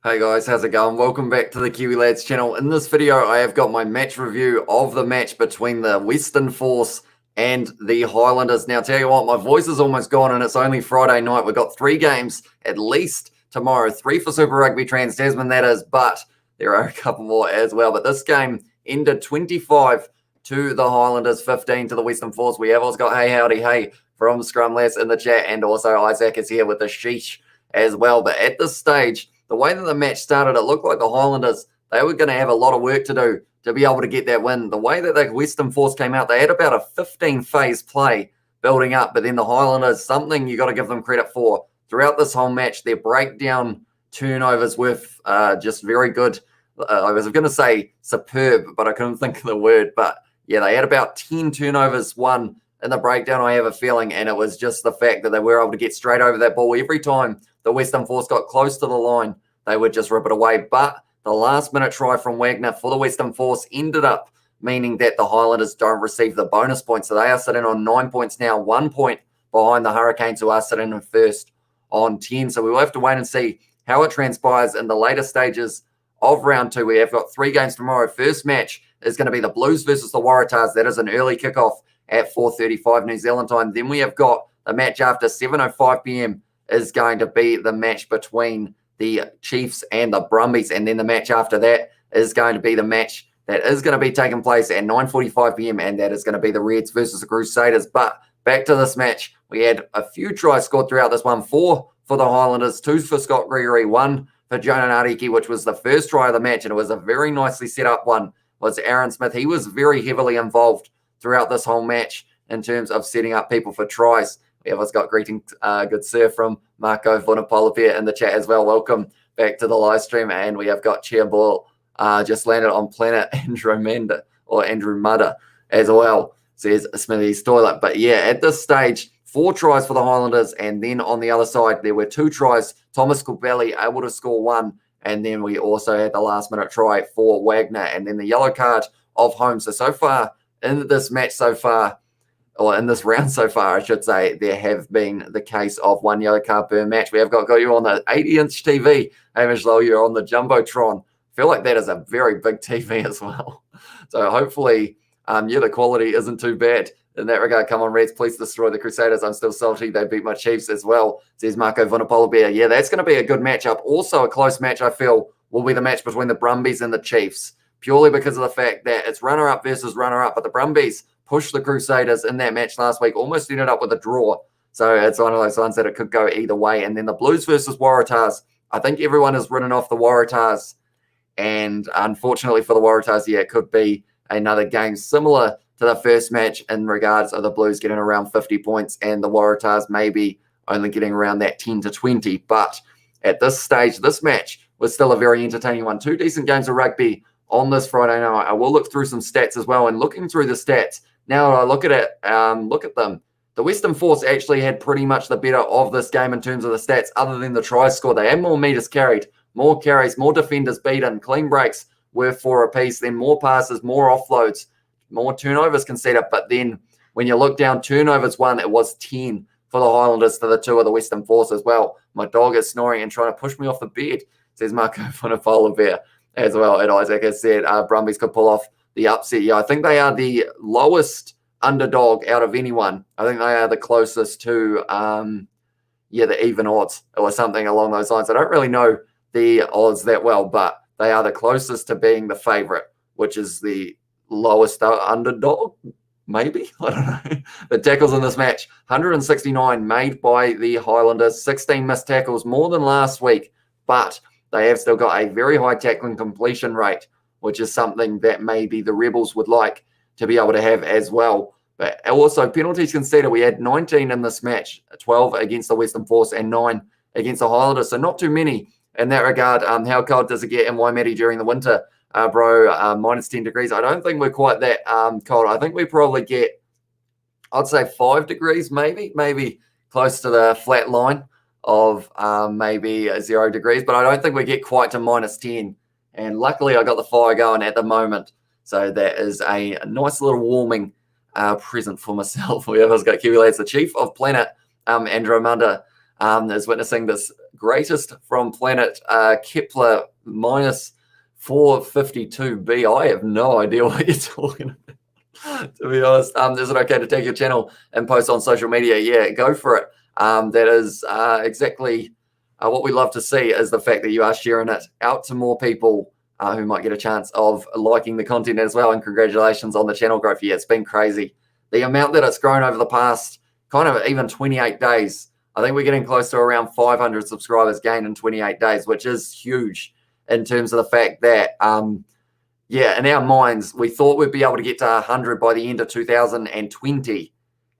Hey guys, how's it going? Welcome back to the Kiwi Lads channel. In this video, I have got my match review of the match between the Western Force and the Highlanders. Now, tell you what, my voice is almost gone and it's only Friday night. We've got 3 games at least tomorrow. 3 for Super Rugby Trans-Tasman, that is, but there are a couple more as well. But this game ended 25 to the Highlanders, 15 to the Western Force. We have also got Hey Howdy Hey from Scrum Lads in the chat, and also Isaac is here with the sheesh as well. But at this stage, the way that the match started, it looked like the Highlanders, they were going to have a lot of work to do to be able to get that win. The way that the Western Force came out, they had about a 15-phase play building up, but then the Highlanders, something you got to give them credit for. Throughout this whole match, their breakdown turnovers were just very good. I was going to say superb, but I couldn't think of the word. But yeah, they had about 10 turnovers won in the breakdown, I have a feeling, and it was just the fact that they were able to get straight over that ball. Every time the Western Force got close to the line, they would just rip it away. But the last-minute try from Wagner for the Western Force ended up meaning that the Highlanders don't receive the bonus points. So they are sitting on 9 points now, 1 point behind the Hurricanes, who are sitting in first on 10. So we will have to wait and see how it transpires in the later stages of round 2. We have got 3 games tomorrow. First match is going to be the Blues versus the Waratahs. That is an early kickoff at 4:35 New Zealand time. Then we have got the match after 7:05 p.m. is going to be the match between the Chiefs and the Brumbies. And then the match after that is going to be the match that is going to be taking place at 9:45 p.m. And that is going to be the Reds versus the Crusaders. But back to this match, we had a few tries scored throughout this one. 4 for the Highlanders, 2 for Scott Greery, 1 for Jonah Nariki, which was the first try of the match. And it was a very nicely set up one. Was Aaron Smith. He was very heavily involved throughout this whole match in terms of setting up people for tries. We have got greeting, good sir, from Marco Vunapolapia in the chat as well. Welcome back to the live stream. And we have got Chairball just landed on planet Andromeda or Andrew Mudder as well, says Smithy's Toilet. But yeah, at this stage, 4 tries for the Highlanders. And then on the other side, there were 2 tries. Thomas Kubeli able to score 1. And then we also had the last-minute try for Wagner. And then the yellow card of Holmes. So far, in this match so far, or in this round so far, I should say, there have been the case of 1 yellow card per match. We have got you on the 80-inch TV. Hamish Lowe, you're on the Jumbotron. I feel like that is a very big TV as well. So hopefully, the quality isn't too bad in that regard. Come on, Reds, please destroy the Crusaders. I'm still salty. They beat my Chiefs as well, says Marco Vunapolabia. Yeah, that's going to be a good matchup. Also a close match, I feel, will be the match between the Brumbies and the Chiefs, purely because of the fact that it's runner-up versus runner-up. But the Brumbies pushed the Crusaders in that match last week, almost ended up with a draw. So it's one of those ones that it could go either way. And then the Blues versus Waratahs, I think everyone has written off the Waratahs. And unfortunately for the Waratahs, yeah, it could be another game similar to the first match in regards of the Blues getting around 50 points and the Waratahs maybe only getting around that 10 to 20. But at this stage, this match was still a very entertaining one. 2 decent games of rugby on this Friday night. I will look through some stats as well. And looking through the stats, now I look at it, look at them. The Western Force actually had pretty much the better of this game in terms of the stats, other than the try score. They had more meters carried, more carries, more defenders beaten. Clean breaks were 4 apiece, then more passes, more offloads, more turnovers conceded. But then when you look down, turnovers won, it was 10 for the Highlanders to the 2 of the Western Force as well. My dog is snoring and trying to push me off the bed, says Marco Funafola Bear as well. And Isaac has said Brumbies could pull off the upset. Yeah, I think they are the lowest underdog out of anyone. I think they are the closest to, the even odds or something along those lines. I don't really know the odds that well, but they are the closest to being the favorite, which is the lowest underdog, maybe. I don't know. The tackles in this match, 169 made by the Highlanders, 16 missed tackles, more than last week, but they have still got a very high tackling completion rate, which is something that maybe the Rebels would like to be able to have as well. But also penalties conceded, we had 19 in this match, 12 against the Western Force and 9 against the Highlanders. So not too many in that regard. How cold does it get in Waimate during the winter, bro? Minus 10 degrees. I don't think we're quite that cold. I think we probably get, I'd say 5 degrees, maybe close to the flat line of maybe 0 degrees. But I don't think we get quite to minus 10. And luckily, I got the fire going at the moment. So that is a nice little warming present for myself. We have got Kiwi Lads, the chief of planet Andromeda, is witnessing this greatest from planet Kepler minus 452b. I have no idea what you're talking about, to be honest. Is it okay to take your channel and post on social media? Yeah, go for it. That is exactly what we love to see, is the fact that you are sharing it out to more people who might get a chance of liking the content as well. And congratulations on the channel growth. Yeah, it's been crazy. The amount that it's grown over the past kind of even 28 days. I think we're getting close to around 500 subscribers gained in 28 days, which is huge in terms of the fact that, yeah, in our minds, we thought we'd be able to get to 100 by the end of 2020.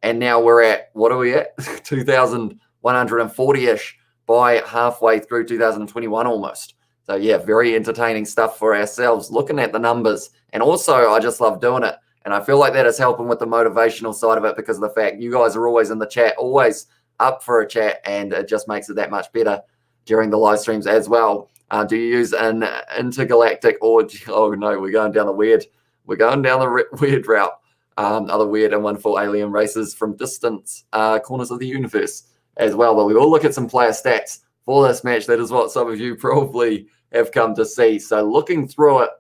And now we're at, what are we at? 2,140-ish by halfway through 2021 almost. So, yeah, very entertaining stuff for ourselves, looking at the numbers. And also, I just love doing it. And I feel like that is helping with the motivational side of it, because of the fact you guys are always in the chat, always up for a chat, and it just makes it that much better during the live streams as well. Do you use an intergalactic, or, oh no, we're going down the weird route. Other weird and wonderful alien races from distant corners of the universe as well. But we will look at some player stats for this match. That is what some of you probably have come to see. So looking through it,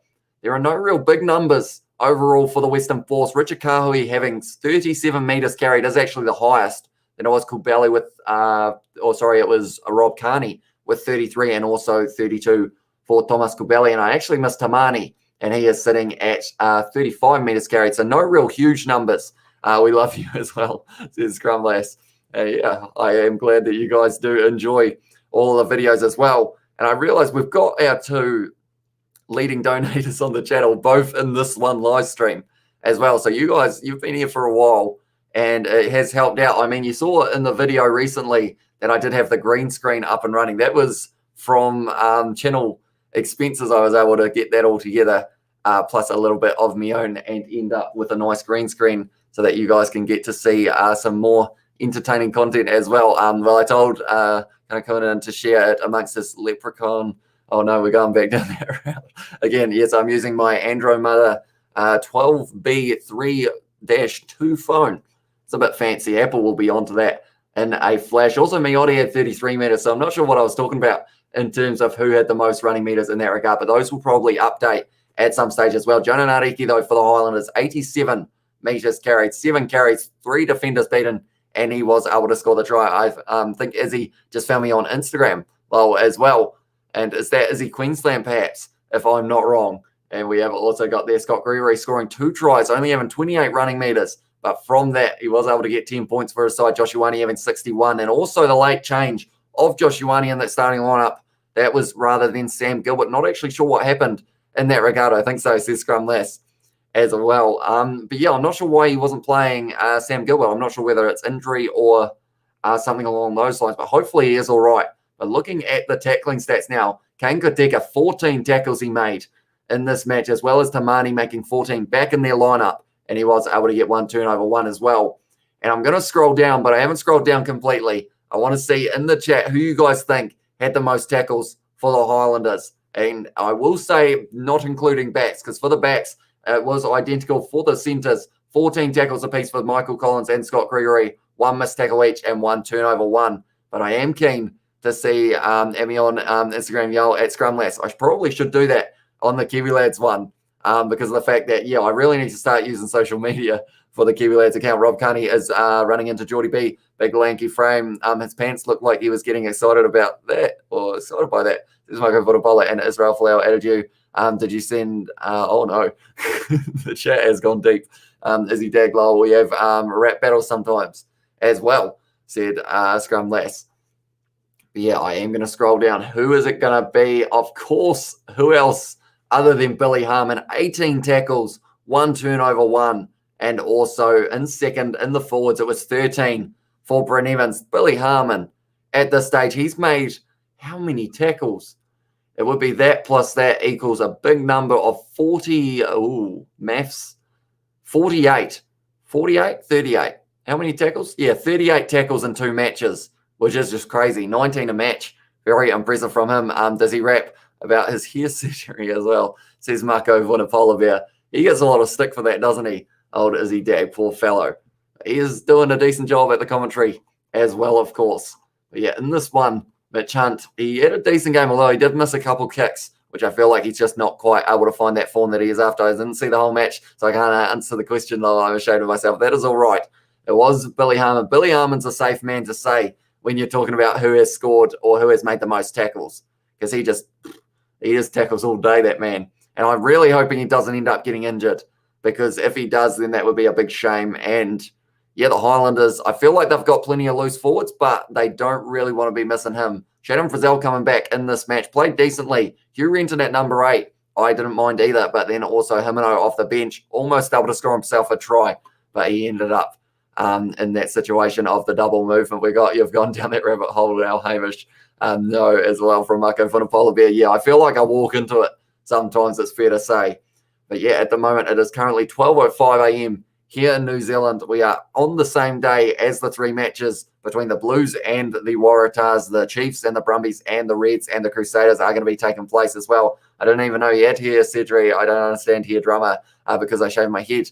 there are no real big numbers overall for the Western Force. Richard Kahui having 37 meters carried is actually the highest. Then it was Kubeli with, it was Rob Carney with 33, and also 32 for Thomas Kubeli. And I actually missed Tamani, and he is sitting at 35 meters carried. So no real huge numbers. We love you as well, says Scrumlass. Yeah, I am glad that you guys do enjoy all the videos as well. And I realize we've got our two leading donators on the channel, both in this one live stream as well. So you guys, you've been here for a while, and it has helped out. I mean, you saw in the video recently that I did have the green screen up and running. That was from channel expenses. I was able to get that all together, plus a little bit of my own, and end up with a nice green screen so that you guys can get to see some more entertaining content as well. Well, I told kind of coming in to share it amongst this leprechaun. Oh no, we're going back down that route again. Yes, I'm using my Andromeda 12B3-2 phone. It's a bit fancy. Apple will be onto that in a flash. Also, Miotti had 33 meters, so I'm not sure what I was talking about in terms of who had the most running meters in that regard, but those will probably update at some stage as well. Jonah Nariki, though, for the Highlanders, 87 meters carried, 7 carries, 3 defenders beaten, and he was able to score the try. I think Izzy just found me on Instagram as well. And is that Izzy Queensland, perhaps, if I'm not wrong? And we have also got there Scott Greery scoring 2 tries, only having 28 running meters. But from that, he was able to get 10 points for his side. Josh Ioane having 61. And also the late change of Josh Ioane in that starting lineup. That was rather than Sam Gilbert. Not actually sure what happened in that regard. I think so, says Scrumless as well. But yeah, I'm not sure why he wasn't playing Sam Gilbert. I'm not sure whether it's injury or something along those lines. But hopefully he is all right. But looking at the tackling stats now, Kane Kodeka, 14 tackles he made in this match, as well as Tamani making 14 back in their lineup. And he was able to get 1 turnover, 1 as well. And I'm going to scroll down, but I haven't scrolled down completely. I want to see in the chat who you guys think had the most tackles for the Highlanders. And I will say not including backs, because for the backs, it was identical for the centres. 14 tackles apiece for Michael Collins and Scott Gregory. 1 missed tackle each and 1 turnover, 1. But I am keen to see Emmy on Instagram yell at Scrumlass. I probably should do that on the Kiwi Lads one, because of the fact that, yeah, I really need to start using social media for the Kiwi Lads account. Rob Carney is running into Geordie B. Big lanky frame. His pants looked like he was getting excited about that, or excited by that. This is Michael Vodabola and Israel Folau added you. Did you send, oh no, the chat has gone deep. Izzy Daglol, we have rap battles sometimes as well, said Scrumlass. Yeah, I am going to scroll down. Who is it going to be? Of course, who else other than Billy Harmon? 18 tackles, 1 turnover, 1. And also in second in the forwards, it was 13 for Bryn Evans. Billy Harmon, at this stage, he's made how many tackles? It would be that plus that equals a big number of 40. Ooh, maths. 48. 48? 38. How many tackles? Yeah, 38 tackles in 2 matches, which is just crazy. 19 a match. Very impressive from him. Does he rap about his hair surgery as well? Says Marco Vunipola Bear. He gets a lot of stick for that, doesn't he? Old Izzy Dag, poor fellow. He is doing a decent job at the commentary as well, of course. But yeah, in this one, Mitch Hunt, he had a decent game, although he did miss a couple kicks, which I feel like he's just not quite able to find that form that he is after. I didn't see the whole match, so I can't answer the question, though I'm ashamed of myself. That is all right. It was Billy Harmon. Billy Harmon's a safe man to say when you're talking about who has scored or who has made the most tackles, because he just tackles all day, that man. And I'm really hoping he doesn't end up getting injured, because if he does, then that would be a big shame. And yeah, the Highlanders, I feel like they've got plenty of loose forwards, but they don't really want to be missing him. Shannon Frizzell coming back in this match, played decently. Hugh Renton at number 8, I didn't mind either, but then also Himino off the bench, almost able to score himself a try, but he ended up in that situation of the double movement. You've gone down that rabbit hole now, Hamish. No, as well from Mako Funapolabia. Yeah, I feel like I walk into it sometimes, it's fair to say. But yeah, at the moment, it is currently 12:05 a.m. here in New Zealand. We are on the same day as the 3 matches between the Blues and the Waratahs, the Chiefs and the Brumbies and the Reds and the Crusaders are going to be taking place as well. I didn't even know you had here, Cedric. I don't understand here, drummer, because I shaved my head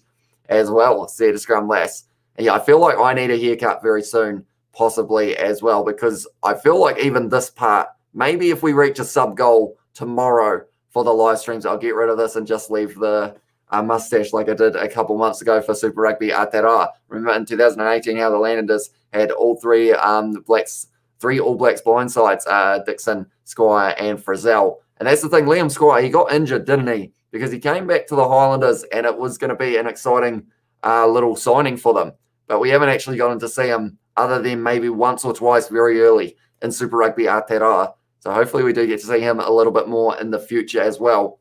as well, said Scrum Lass. And yeah, I feel like I need a haircut very soon, possibly as well, because I feel like even this part, maybe if we reach a sub goal tomorrow for the live streams, I'll get rid of this and just leave the mustache like I did a couple months ago for Super Rugby Aotearoa. Remember in 2018 how the Highlanders had all 3 All Blacks blindsides, Dixon, Squire and Frizzell. And that's the thing, Liam Squire, he got injured, didn't he? Because he came back to the Highlanders and it was going to be an exciting little signing for them. But we haven't actually gotten to see him other than maybe once or twice very early in Super Rugby Aotearoa. So hopefully we do get to see him a little bit more in the future as well.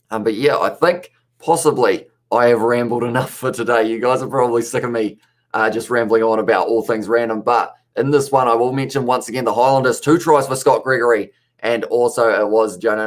But yeah, I think possibly I have rambled enough for today. You guys are probably sick of me just rambling on about all things random. But in this one, I will mention once again the Highlanders, 2 tries for Scott Gregory. And also it was Jonah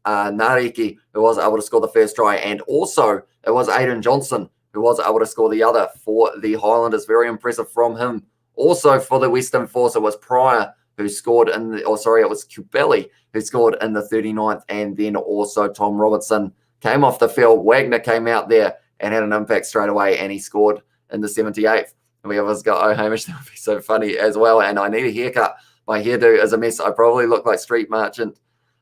Nareki who was able to score the first try. And also it was Aidan Johnson who was able to score the other for the Highlanders. Very impressive from him. Also for the Western Force, it was Pryor who scored it was Kubeli who scored in the 39th. And then also Tom Robertson came off the field. Wagner came out there and had an impact straight away, and he scored in the 78th. And we always go, oh, Hamish, that would be so funny as well. And I need a haircut. My hairdo is a mess. I probably look like street merchant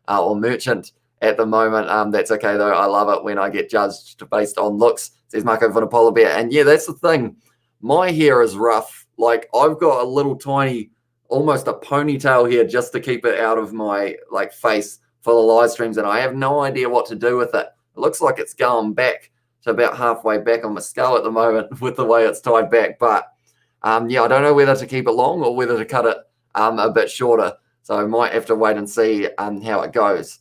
or merchant at the moment. That's okay, though. I love it when I get judged based on looks, says Marco Vunapolabia. And yeah, that's the thing. My hair is rough. Like, I've got a little tiny, almost a ponytail here just to keep it out of my face for the live streams. And I have no idea what to do with it. It looks like it's going back to about halfway back on my skull at the moment with the way it's tied back. But yeah, I don't know whether to keep it long or whether to cut it a bit shorter. So I might have to wait and see how it goes.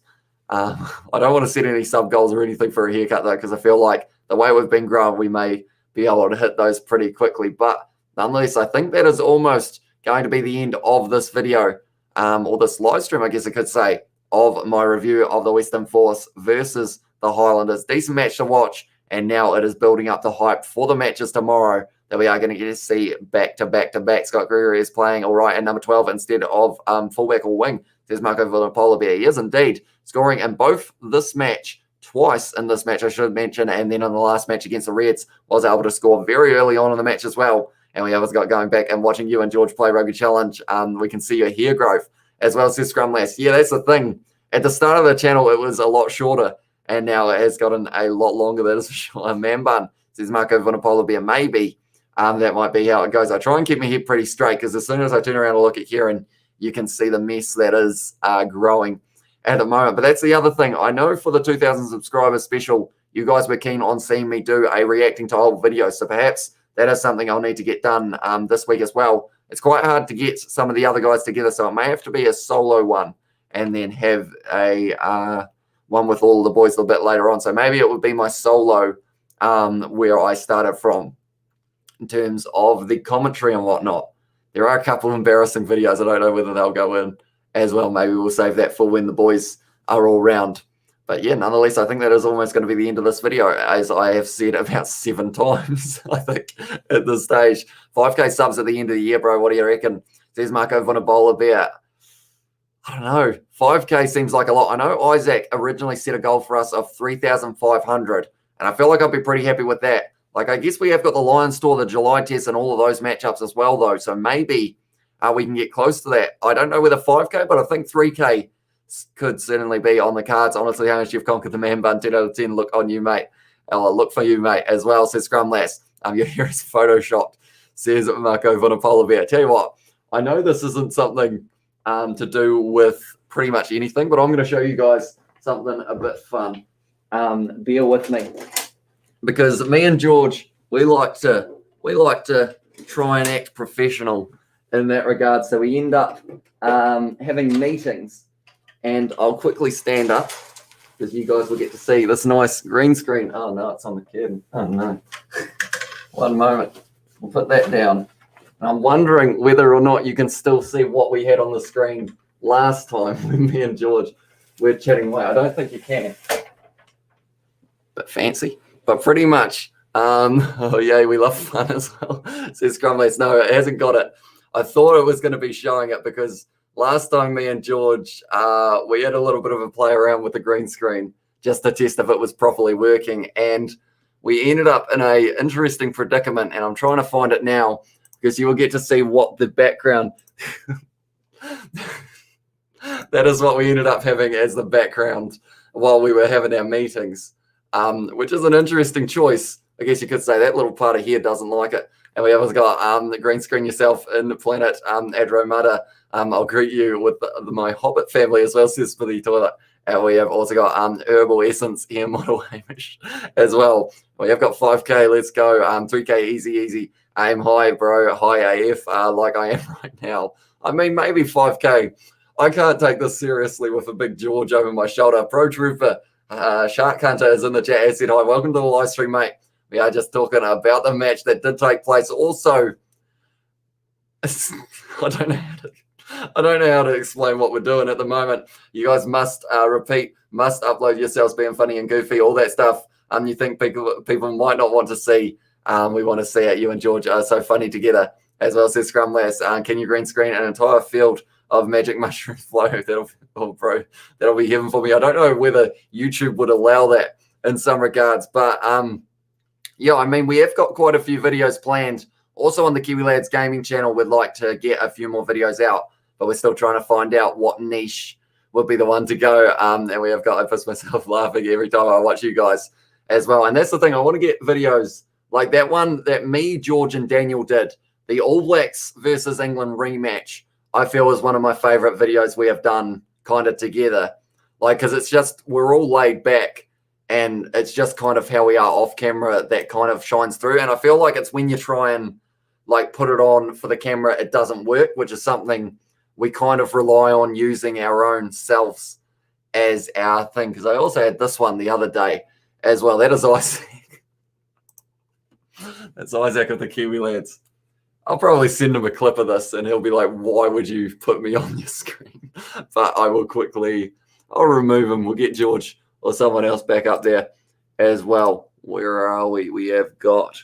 I don't want to set any sub goals or anything for a haircut, though, because I feel like the way we've been growing, we may be able to hit those pretty quickly. But nonetheless, I think that is almost going to be the end of this video, or this live stream, I guess I could say, of my review of the Western Force versus the Highlanders. Decent match to watch, and now it is building up the hype for the matches tomorrow that we are going to get to see back to back to back. Scott Greery is playing all right at number 12 instead of fullback or wing. There's Marco Vunapolabia. He is indeed scoring in both this match, twice in this match, I should mention, and then in the last match against the Reds, was able to score very early on in the match as well. And we always got going back and watching you and George play Rugby Challenge. We can see your hair growth as well, says Scrum Lass. Yeah, that's the thing. At the start of the channel, it was a lot shorter, and now it has gotten a lot longer. That is for sure. Man bun, says Marco Vunapolabia. Maybe that might be how it goes. I try and keep my head pretty straight, because as soon as I turn around and look at here, and you can see the mess that is growing at the moment. But that's the other thing. I know for the 2,000 subscribers special, you guys were keen on seeing me do a reacting to old video. So perhaps that is something I'll need to get done this week as well. It's quite hard to get some of the other guys together, so it may have to be a solo one and then have a one with all the boys a little bit later on. So maybe it would be my solo where I started from in terms of the commentary and whatnot. There are a couple of embarrassing videos. I don't know whether they'll go in as well. Maybe we'll save that for when the boys are all round. But yeah, nonetheless, I think that is almost going to be the end of this video, as I have said about 7 times, I think, at this stage. 5K subs at the end of the year, bro. What do you reckon? Says Marco Vunapolabia. I don't know. 5K seems like a lot. I know Isaac originally set a goal for us of 3,500, and I feel like I'd be pretty happy with that. Like, I guess we have got the Lions Tour, the July test, and all of those matchups as well, though. So maybe we can get close to that. I don't know whether 5K, but I think 3K could certainly be on the cards. Honestly, Hamish, you've conquered the man bun. 10 out of 10. Look on you, mate. I'll look for you, mate, as well, says Scrum Lass. Your hair is photoshopped, says Marco Vanapola. Tell you what, I know this isn't something to do with pretty much anything, but I'm going to show you guys something a bit fun. Bear with me, because me and George, we like to try and act professional in that regard. So we end up having meetings, and I'll quickly stand up because you guys will get to see this nice green screen. Oh no, it's on the curtain. Oh no. One moment. We'll put that down. And I'm wondering whether or not you can still see what we had on the screen last time when me and George were chatting away. I don't think you can. Bit fancy, but pretty much. Oh yeah, we love fun as well, says Scrumlace. No, it hasn't got it. I thought it was going to be showing it because last time me and George, we had a little bit of a play around with the green screen just to test if it was properly working, and we ended up in a interesting predicament, and I'm trying to find it now because you will get to see what the background that is what we ended up having as the background while we were having our meetings, which is an interesting choice. I guess you could say that little part of here doesn't like it. And we have got the green screen yourself in the planet, Adromada. I'll greet you with my Hobbit family as well, says for the toilet. And we have also got Herbal Essence here, model Hamish as well. We have got 5K, let's go. 3K, easy. Aim high, bro, high AF, like I am right now. I mean, maybe 5K. I can't take this seriously with a big George over my shoulder. Pro Trooper, Shark Hunter is in the chat. He said, hi, welcome to the live stream, mate. We are just talking about the match that did take place. Also, I don't know how to explain what we're doing at the moment. You guys must must upload yourselves being funny and goofy, all that stuff. You think people might not want to see. We want to see it. You and George are so funny together, as well, says Scrum Lass. Can you green screen an entire field of magic mushroom flow? That'll be heaven for me. I don't know whether YouTube would allow that in some regards, but yeah, I mean, we have got quite a few videos planned. Also on the Kiwi Lads Gaming channel, we'd like to get a few more videos out, but we're still trying to find out what niche would be the one to go. And we have got, I piss myself laughing every time I watch you guys as well. And that's the thing, I want to get videos like that one that me, George, and Daniel did, the All Blacks versus England rematch. I feel is one of my favorite videos we have done kind of together. Like, because it's just, we're all laid back. And it's just kind of how we are off camera that kind of shines through. And I feel like it's when you try and like put it on for the camera, it doesn't work, which is something we kind of rely on using our own selves as our thing. Because I also had this one the other day as well. That is Isaac. That's Isaac of the Kiwi Lads. I'll probably send him a clip of this and he'll be like, why would you put me on your screen? But I will quickly, I'll remove him. We'll get George or someone else back up there as well. Where are we? We have got.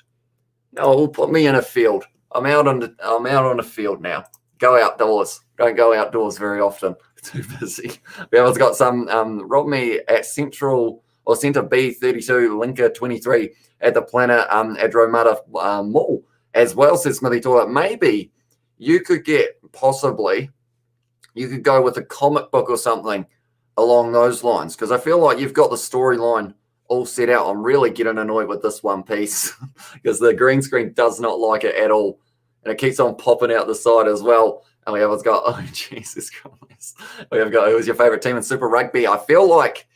No, we'll put me in a field. I'm out on the field now. Go outdoors. Don't go outdoors very often. Too busy. We have got some rob me at Central or Centre B32, Linker 23 at the Planet Adromata Mall as well, says Smithy Toilet. Maybe you could get possibly you could go with a comic book or something along those lines, because I feel like you've got the storyline all set out. I'm really getting annoyed with this one piece because the green screen does not like it at all, and it keeps on popping out the side as well. And we have got, oh Jesus Christ, we have got, who's your favorite team in Super Rugby? I feel like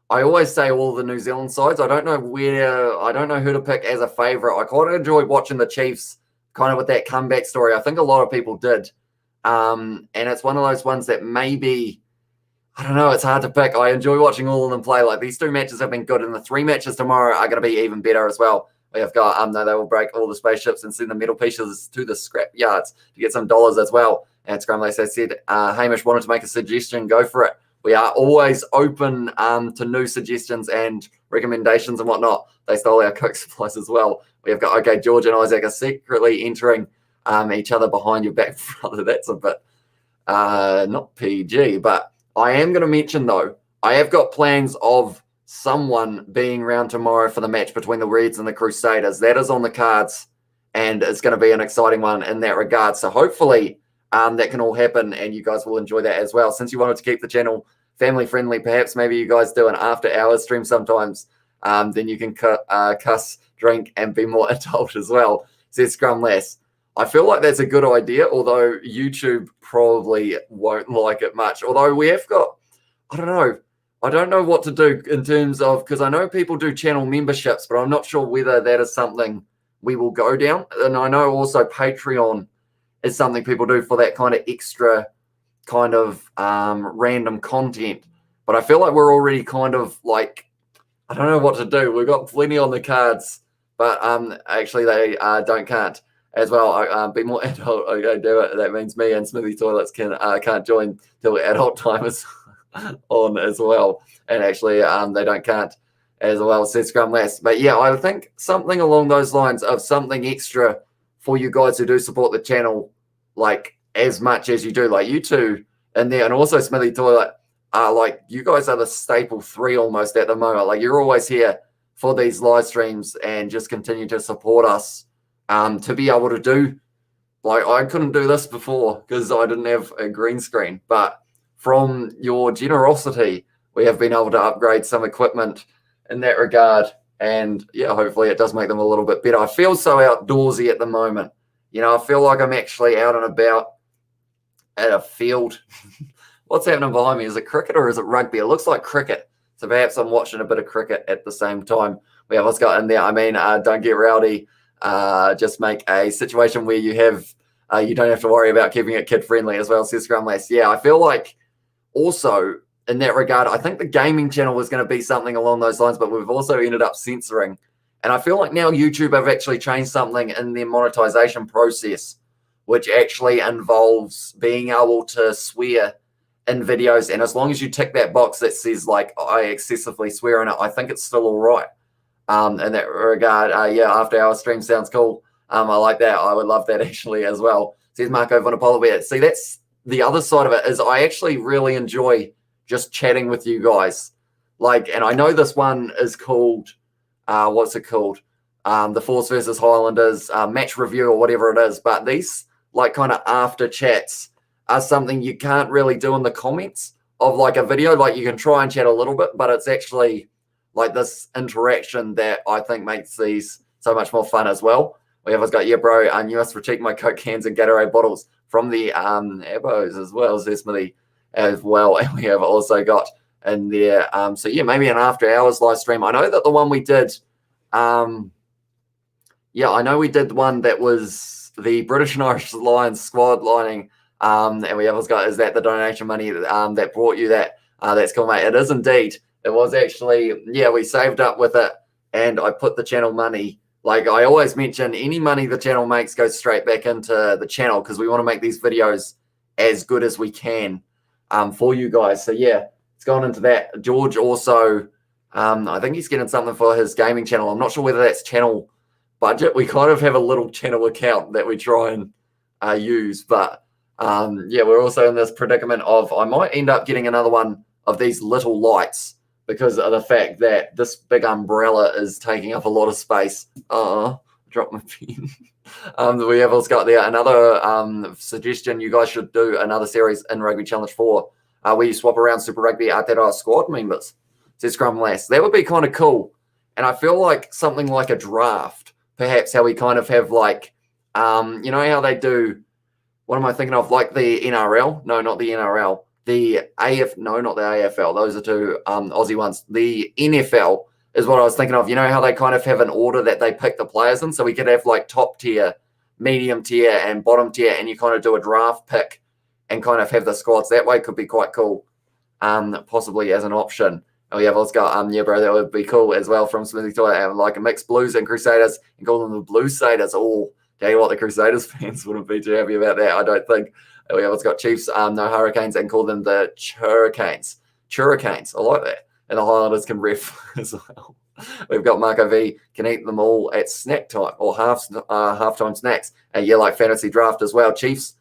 I always say all the New Zealand sides. I don't know who to pick as a favorite. I kind of enjoyed watching the Chiefs kind of with that comeback story. I think a lot of people did, and it's one of those ones that maybe, I don't know, it's hard to pick. I enjoy watching all of them play. Like, these two matches have been good, and the 3 matches tomorrow are going to be even better as well. We have got, no, they will break all the spaceships and send the metal pieces to the scrap yards to get some dollars as well. And Scrumlace has said, Hamish wanted to make a suggestion. Go for it. We are always open to new suggestions and recommendations and whatnot. They stole our Coke supplies as well. We have got, okay, George and Isaac are secretly entering each other behind your back, brother. That's a bit not PG, but I am going to mention, though, I have got plans of someone being around tomorrow for the match between the Reds and the Crusaders. That is on the cards, and it's going to be an exciting one in that regard. So hopefully that can all happen, and you guys will enjoy that as well. Since you wanted to keep the channel family friendly, perhaps maybe you guys do an after hours stream sometimes. Then you can cuss, drink, and be more adult as well. Says Scrum Less. I feel like that's a good idea, although YouTube probably won't like it much. Although we have got, I don't know what to do in terms of, because I know people do channel memberships, but I'm not sure whether that is something we will go down. And I know also Patreon is something people do for that kind of extra kind of random content. But I feel like we're already kind of like, I don't know what to do. We've got plenty on the cards, but actually they can't as well. Be more adult. Okay, do it. That means me and Smithy Toilets can't join till adult time is on as well. And actually they can't as well, says Scrum Less. But yeah, I think something along those lines of something extra for you guys who do support the channel, like as much as you do, like you two in there, and also Smithy Toilet. Like you guys are the staple three almost at the moment. Like you're always here for these live streams and just continue to support us. To be able to do, like I couldn't do this before because I didn't have a green screen, but from your generosity, we have been able to upgrade some equipment in that regard. And yeah, hopefully it does make them a little bit better. I feel so outdoorsy at the moment. You know, I feel like I'm actually out and about at a field. What's happening behind me? Is it cricket or is it rugby? It looks like cricket. So perhaps I'm watching a bit of cricket at the same time. We have what's got in there. I mean, don't get rowdy. Just make a situation where you have, you don't have to worry about keeping it kid friendly as well, says Scrum Less. Yeah, I feel like also in that regard, I think the gaming channel was going to be something along those lines, but we've also ended up censoring. And I feel like now YouTube have actually changed something in their monetization process, which actually involves being able to swear in videos. And as long as you tick that box that says like I excessively swear in it, I think it's still all right. In that regard, yeah, after hour stream sounds cool. I like that. I would love that actually as well. Says Marco Vanapola. See, that's the other side of it, is I actually really enjoy just chatting with you guys. Like, and I know this one is called, what's it called? The Force versus Highlanders match review or whatever it is. But these like kind of after chats are something you can't really do in the comments of like a video. Like you can try and chat a little bit, but it's actually like this interaction that I think makes these so much more fun as well. We have got, yeah, bro, you must critique my Coke cans and Gatorade bottles from the Abos as well, says Smithy as well. And we have also got in there, so yeah, maybe an after hours live stream. I know that the one we did, yeah, I know we did one that was the British and Irish Lions squad lining, and we have got, is that the donation money that brought you that? That's cool, mate. It is indeed. It was actually, yeah, we saved up with it, and I put the channel money, like I always mention, any money the channel makes goes straight back into the channel because we want to make these videos as good as we can for you guys. So yeah, it's gone into that. George also, I think he's getting something for his gaming channel. I'm not sure whether that's channel budget. We kind of have a little channel account that we try and use, but yeah, we're also in this predicament of I might end up getting another one of these little lights because of the fact that this big umbrella is taking up a lot of space. Drop my pen. We have also got there another suggestion. You guys should do another series in Rugby Challenge 4 where you swap around Super Rugby Aotearoa squad members, says Scrum Less. That would be kind of cool. And I feel like something like a draft, perhaps how we kind of have like, you know how they do, what am I thinking of? Like the NRL? No, not the NRL. The no, not the AFL. Those are two Aussie ones. The NFL is what I was thinking of. You know how they kind of have an order that they pick the players in? So we could have like top tier, medium tier, and bottom tier, and you kind of do a draft pick and kind of have the squads that way. Could be quite cool, possibly as an option. Oh yeah, let's go. Yeah, bro, that would be cool as well from Smithy Toy. Like a mixed Blues and Crusaders and call them the Blue Saders. Oh, tell you what, the Crusaders fans wouldn't be too happy about that, I don't think. We have got Chiefs, no Hurricanes, and call them the Churricanes. Churricanes, I like that. And the Highlanders can ref as well. We've got Marco V, can eat them all at snack time or halftime snacks. And yeah, like fantasy draft as well. Chiefs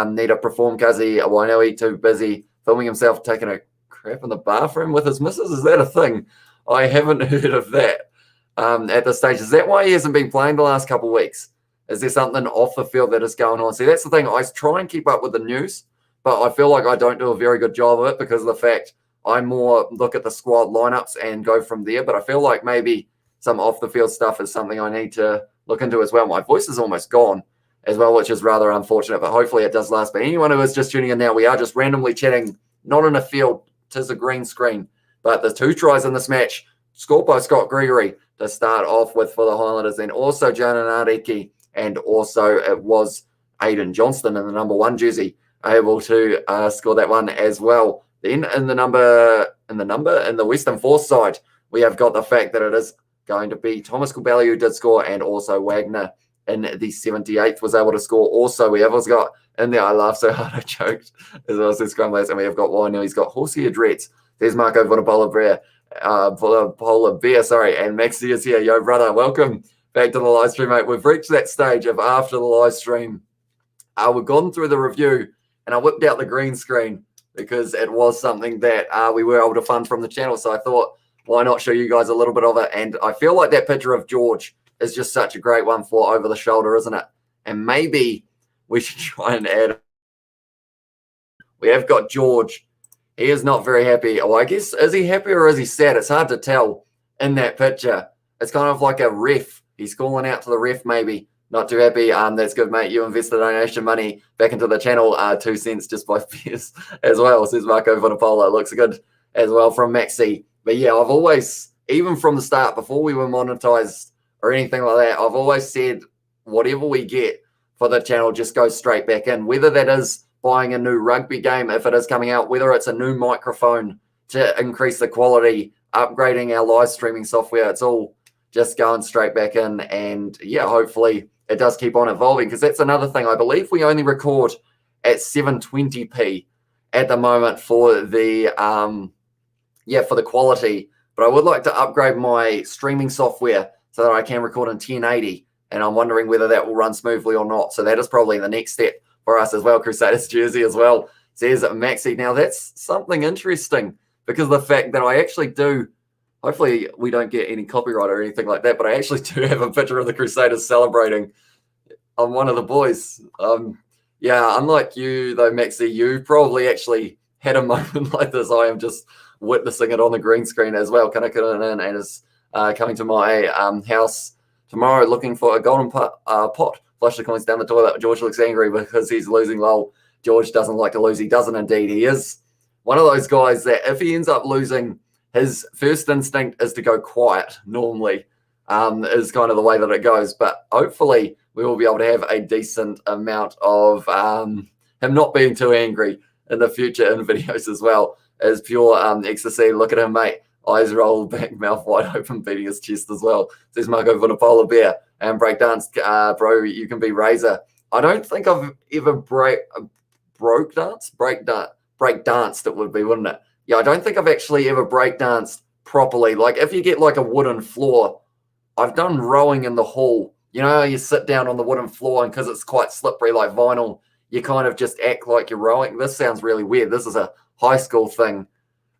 need to perform Kazi Wainui, too busy filming himself taking a crap in the bathroom with his missus. Is that a thing? I haven't heard of that at this stage. Is that why he hasn't been playing the last couple of weeks? Is there something off the field that is going on? See, that's the thing. I try and keep up with the news, but I feel like I don't do a very good job of it because of the fact I more look at the squad lineups and go from there. But I feel like maybe some off the field stuff is something I need to look into as well. My voice is almost gone as well, which is rather unfortunate, but hopefully it does last. But anyone who is just tuning in now, we are just randomly chatting, not in a field, 'tis a green screen. But the 2 tries in this match, scored by Scott Greery to start off with for the Highlanders, and also Janan Areki, and also it was Aidan Johnston in the number 1 jersey able to score that one as well. Then in the Western Force side, we have got the fact that it is going to be Thomas Kubeli who did score, and also Wagner in the 78th was able to score. Also, we have also got in there, I laughed so hard I choked, as well as the scramblers, and we have got Wino, he's got horse-eared Reds. There's Marco Vunipola Bear, and Maxi is here. Yo, brother, welcome back to the live stream, mate. We've reached that stage of after the live stream. We've gone through the review, and I whipped out the green screen because it was something that we were able to fund from the channel. So I thought, why not show you guys a little bit of it? And I feel like that picture of George is just such a great one for over the shoulder, isn't it? And maybe we should try and add. We have got George. He is not very happy. Oh, I guess, is he happy or is he sad? It's hard to tell in that picture. It's kind of like a ref. He's calling out to the ref, maybe. Not too happy. That's good, mate. You invested donation money back into the channel. 2 cents just by Pierce as well, says Marco Vunipola. Looks good as well from Maxi. But yeah, I've always, even from the start, before we were monetized or anything like that, I've always said whatever we get for the channel just goes straight back in. Whether that is buying a new rugby game, if it is coming out, whether it's a new microphone to increase the quality, upgrading our live streaming software, it's all just going straight back in. And yeah, hopefully it does keep on evolving, because that's another thing. I believe we only record at 720p at the moment for the for the quality, but I would like to upgrade my streaming software so that I can record in 1080, and I'm wondering whether that will run smoothly or not. So that is probably the next step for us as well. Crusaders jersey as well, says Maxi. Now that's something interesting, because the fact that I actually do, hopefully we don't get any copyright or anything like that, but I actually do have a picture of the Crusaders celebrating on one of the boys. Yeah, unlike you though, Maxi, you probably actually had a moment like this. I am just witnessing it on the green screen as well. Kanakanen and is coming to my house tomorrow looking for a golden pot. Flush the coins down the toilet. George looks angry because he's losing. Lol. George doesn't like to lose. He doesn't indeed. He is one of those guys that if he ends up losing, his first instinct is to go quiet normally, is kind of the way that it goes. But hopefully we will be able to have a decent amount of him not being too angry in the future in videos as well. As pure ecstasy. Look at him, mate. Eyes rolled back, mouth wide open, beating his chest as well. Says Marco Vunipola Bear. And breakdance, bro, you can be Razor. I don't think I've ever breakdanced, it would be, wouldn't it? Yeah, I don't think I've actually ever breakdanced properly. Like if you get like a wooden floor, I've done rowing in the hall. You know, you sit down on the wooden floor, and because it's quite slippery like vinyl, you kind of just act like you're rowing. This sounds really weird. This is a high school thing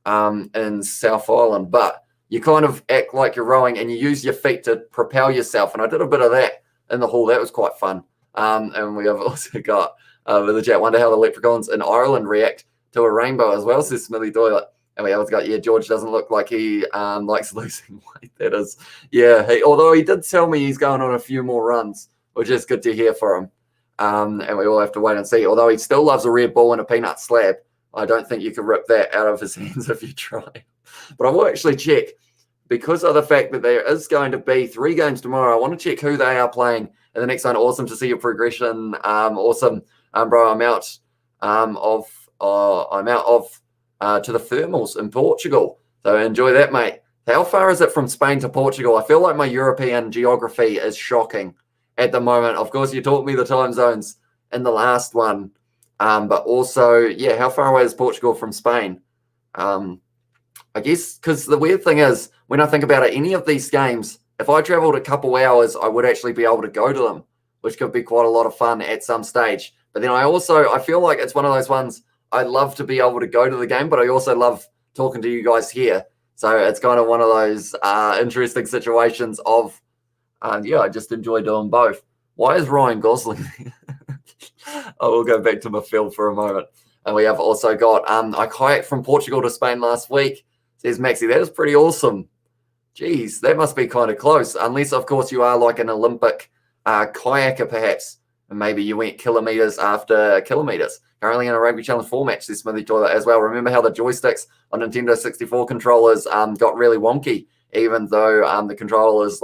in South Island, but you kind of act like you're rowing and you use your feet to propel yourself. And I did a bit of that in the hall. That was quite fun. And we have also got with the chat, wonder how the leprechauns in Ireland react to a rainbow as well, says Smithy Doyle. And we also got, yeah, George doesn't look like he likes losing weight. That is, yeah. Although he did tell me he's going on a few more runs, which is good to hear for him. And we all have to wait and see. Although he still loves a red ball and a peanut slab, I don't think you can rip that out of his hands if you try. But I will actually check, because of the fact that there is going to be 3 games tomorrow. I want to check who they are playing in the next one. Awesome to see your progression. Awesome, bro. I'm out to the thermals in Portugal. So enjoy that, mate. How far is it from Spain to Portugal? I feel like my European geography is shocking at the moment. Of course, you taught me the time zones in the last one. But also, yeah, how far away is Portugal from Spain? I guess because the weird thing is, when I think about it, any of these games, if I traveled a couple hours, I would actually be able to go to them, which could be quite a lot of fun at some stage. But then I feel like it's one of those ones, I'd love to be able to go to the game, but I also love talking to you guys here. So it's kind of one of those interesting situations of, yeah, I just enjoy doing both. Why is Ryan Gosling? I will go back to my field for a moment. And we have also got I kayaked from Portugal to Spain last week. Says Maxi, that is pretty awesome. Geez, that must be kind of close. Unless, of course, you are like an Olympic kayaker, perhaps. And maybe you went kilometres after kilometres. Currently in a Rugby Challenge 4 match, this Smithy Toilet as well. Remember how the joysticks on Nintendo 64 controllers got really wonky, even though the controllers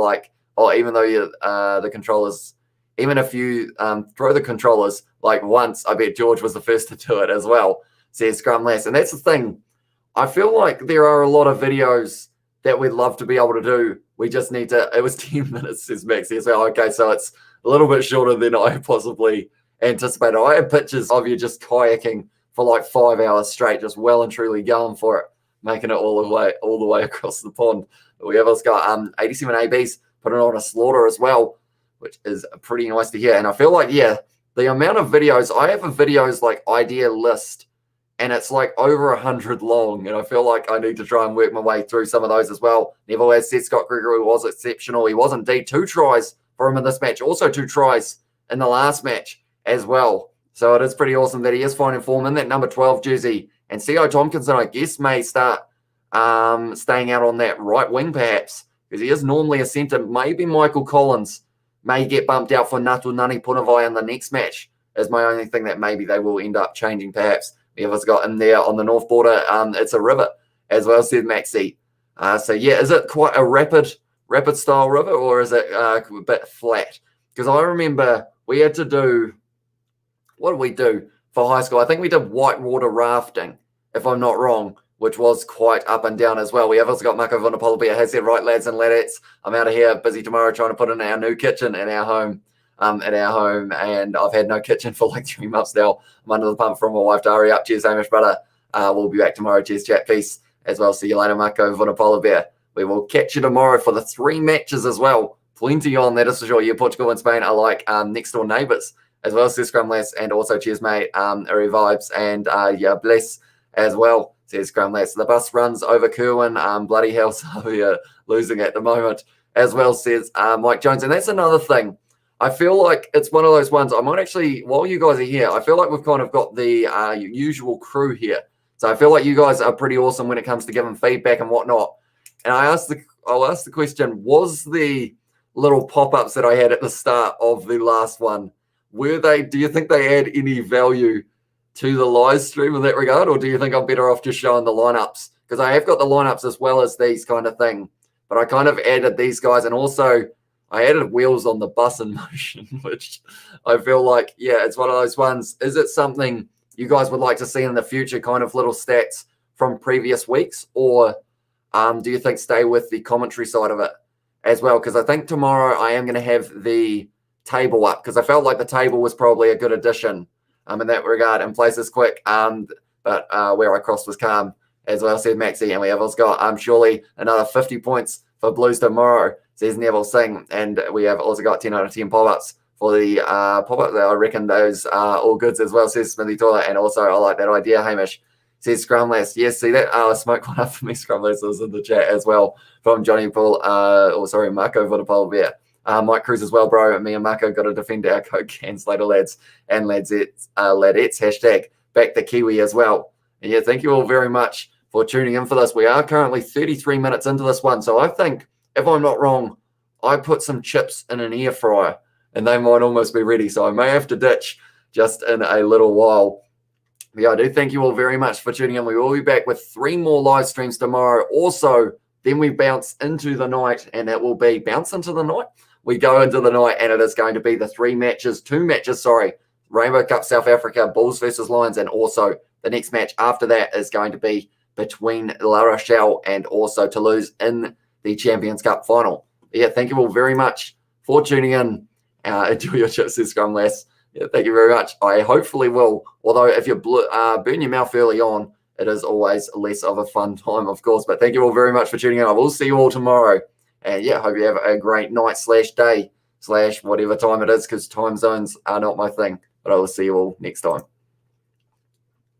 even if you throw the controllers like once, I bet George was the first to do it as well, says Scrum Lass. And that's the thing. I feel like there are a lot of videos that we'd love to be able to do. We just need to, it was 10 minutes, says Maxi as well. Okay, so it's a little bit shorter than I possibly anticipated. I have pictures of you just kayaking for like 5 hours straight, just well and truly going for it, making it all the way across the pond. But we have also got 87 ABs putting on a slaughter as well, which is pretty nice to hear. And I feel like, yeah, the amount of videos, I have a videos like idea list, and it's like over 100 long. And I feel like I need to try and work my way through some of those as well. Neville has said Scott Gregory was exceptional. He was indeed. 2 tries for him in this match. Also 2 tries in the last match as well. So it is pretty awesome that he is finding form in that number 12 jersey. And C.O. Tompkinson, I guess, may start staying out on that right wing perhaps, because he is normally a centre. Maybe Michael Collins may get bumped out for Natu Nani Punavai in the next match, is my only thing that maybe they will end up changing perhaps. We have got in there on the north border. It's a river as well, said Maxi. So yeah, is it quite a rapid style river, or is it a bit flat? Because I remember we had to do, what did we do for high school? I think we did whitewater rafting, if I'm not wrong, which was quite up and down as well. We have also got Marco Vonapolobia has said, right, lads and ladettes, I'm out of here, busy tomorrow trying to put in our new kitchen in our home. And I've had no kitchen for like 3 months now. I'm under the pump from my wife to hurry up. Cheers, Hamish, brother. We'll be back tomorrow. Cheers, chat, peace as well. See you later, Marco Vonapolobia Bear. We will catch you tomorrow for the 3 matches as well. Plenty on, that is for sure. Yeah, Portugal and Spain are like next door neighbours as well, says Scrumless. And also, cheers, mate. Uri vibes and yeah, bless as well, says Scrumless. The bus runs over Kerwin. Bloody hell, so we are losing at the moment as well, says Mike Jones. And that's another thing. I feel like it's one of those ones. I might actually, while you guys are here, I feel like we've kind of got the usual crew here. So I feel like you guys are pretty awesome when it comes to giving feedback and whatnot. And I'll ask the question, was the little pop-ups that I had at the start of the last one, do you think they add any value to the live stream in that regard? Or do you think I'm better off just showing the lineups? Because I have got the lineups as well as these kind of thing. But I kind of added these guys, and also I added wheels on the bus in motion, which I feel like, yeah, it's one of those ones. Is it something you guys would like to see in the future, kind of little stats from previous weeks? Or do you think stay with the commentary side of it as well? Because I think tomorrow I am going to have the table up, because I felt like the table was probably a good addition in that regard. And places quick, but where I crossed was calm as well, said Maxi. And we have also got surely another 50 points for Blues tomorrow, says Neville Singh. And we have also got 10 out of 10 pop-ups for the pop-up. I reckon those are all goods as well, says Smithy Toilet. And also I like that idea, Hamish, says Scrumless. Yes, see that? Smoke one up for me. Scrumless was in the chat as well from Johnny Paul. Marco Vodapol Bear. Mike Cruz as well, bro. Me and Marco got to defend our Coke cans later, lads and ladettes. Hashtag back the Kiwi as well. And yeah, thank you all very much for tuning in for this. We are currently 33 minutes into this one. So I think, if I'm not wrong, I put some chips in an air fryer and they might almost be ready. So I may have to ditch just in a little while. But yeah, I do thank you all very much for tuning in. We will be back with 3 more live streams tomorrow. Also, then we bounce into the night, and it will be bounce into the night. We go into the night, and it is going to be the 2 matches, Rainbow Cup South Africa, Bulls versus Lions, and also the next match after that is going to be between La Rochelle and also Toulouse in the Champions Cup final. But yeah, thank you all very much for tuning in. Enjoy your chips, says Scrumless. Yeah, thank you very much. I hopefully will. Although if you burn your mouth early on, it is always less of a fun time, of course. But thank you all very much for tuning in. I will see you all tomorrow. And yeah, hope you have a great night / day / whatever time it is, because time zones are not my thing. But I will see you all next time.